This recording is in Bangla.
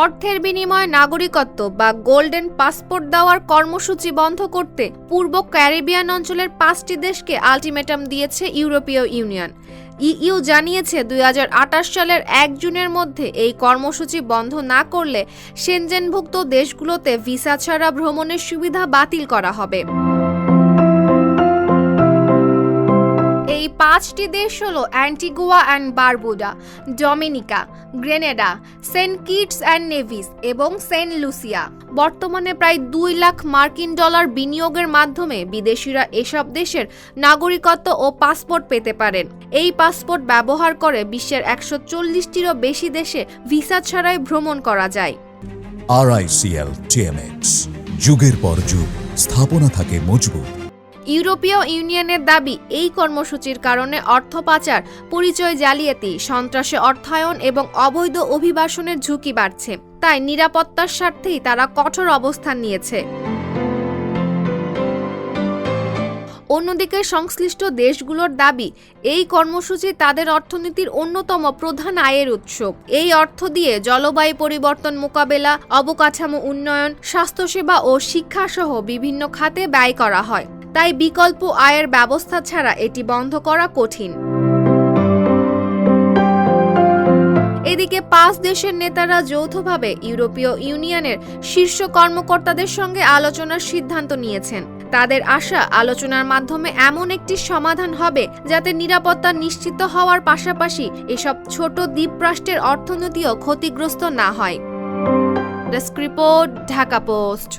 অর্থের বিনিময়ে নাগরিকত্ব বা গোল্ডেন পাসপোর্ট দেওয়ার কর্মসূচি বন্ধ করতে পূর্ব ক্যারিবিয়ান অঞ্চলের 5টি দেশকে আলটিমেটাম দিয়েছে ইউরোপীয় ইউনিয়ন। ইইউ জানিয়েছে 2028 সালের 1 জুনের মধ্যে এই কর্মসূচি বন্ধ না করলে সেনজেনভুক্ত দেশগুলোতে ভিসা ছাড়া ভ্রমণের সুবিধা বাতিল করা হবে। এই 5টি দেশ হল Antigua and Barbuda, Dominica, Grenada, Saint Kitts and Nevis এবং সেন্ট লুসিয়া। বর্তমানে প্রায় 2 লাখ মার্কিন ডলার বিনিয়োগের মাধ্যমে বিদেশিরা এসব দেশের নাগরিকত্ব ও পাসপোর্ট পেতে পারেন। এই পাসপোর্ট ব্যবহার করে বিশ্বের 140টিরও বেশি দেশে ভিসা ছাড়াই ভ্রমণ করা যায়। RICL TMX, যুগের পর যুগ স্থাপনা থাকে মজবুত। ইউরোপীয় ইউনিয়নের দাবি, এই কর্মসূচির কারণে অর্থ পাচার, পরিচয় জালিয়াতি, সন্ত্রাসে অর্থায়ন এবং অবৈধ অভিবাসনের ঝুঁকি বাড়ছে। তাই নিরাপত্তার স্বার্থেই তারা কঠোর অবস্থান নিয়েছে। অন্যদিকে সংশ্লিষ্ট দেশগুলোর দাবি, এই কর্মসূচি তাদের অর্থনীতির অন্যতম প্রধান আয়ের উৎস। এই অর্থ দিয়ে জলবায়ু পরিবর্তন মোকাবেলা, অবকাঠামো উন্নয়ন, স্বাস্থ্যসেবা ও শিক্ষাসহ বিভিন্ন খাতে ব্যয় করা হয়। তাই বিকল্প আয়ের ব্যবস্থা ছাড়া এটি বন্ধ করা কঠিন। এদিকে 5 দেশের নেতারা যৌথভাবে ইউরোপীয় ইউনিয়নের শীর্ষ কর্মকর্তাদের সঙ্গে আলোচনার সিদ্ধান্ত নিয়েছেন। তাদের আশা, আলোচনার মাধ্যমে এমন একটি সমাধান হবে যাতে নিরাপত্তা নিশ্চিত হওয়ার পাশাপাশি এসব ছোট দ্বীপরাষ্ট্রের অর্থনীতিও ক্ষতিগ্রস্ত না হয়। Desk report, Dhaka post.